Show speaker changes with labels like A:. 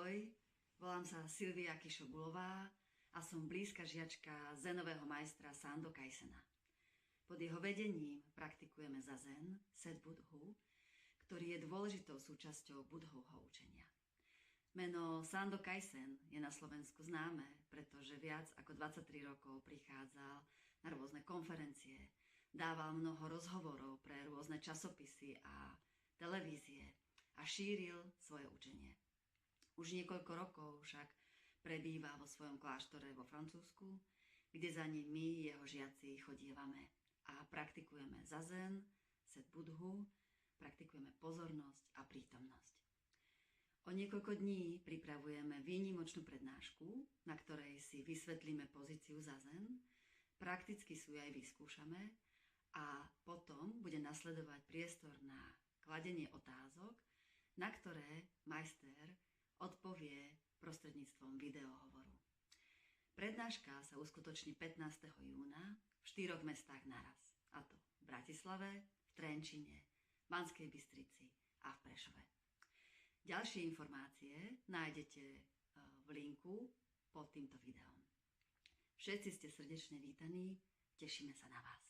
A: Ahoj, volám sa Silvia Kišobulová a som blízka žiačka zenového majstra Sando Kaisena. Pod jeho vedením praktikujeme zazen, Set Budhu, ktorý je dôležitou súčasťou Budhovho učenia. Meno Sando Kaisen je na Slovensku známe, pretože viac ako 23 rokov prichádzal na rôzne konferencie, dával mnoho rozhovorov pre rôzne časopisy a televízie a šíril svoje učenie. Už niekoľko rokov však prebýva vo svojom kláštore vo Francúzsku, kde za ním my, jeho žiaci, chodievame a praktikujeme zazen, Set Budhu, praktikujeme pozornosť a prítomnosť. O niekoľko dní pripravujeme výnimočnú prednášku, na ktorej si vysvetlíme pozíciu zazen, prakticky si ju aj vyskúšame a potom bude nasledovať priestor na kladenie otázok, na ktoré majster odpovie prostredníctvom videohovoru. Prednáška sa uskutoční 15. júna v 4 mestách naraz, a to v Bratislave, v Trenčine, Banskej Bystrici a v Prešove. Ďalšie informácie nájdete v linku pod týmto videom. Všetci ste srdečne vítaní, tešíme sa na vás.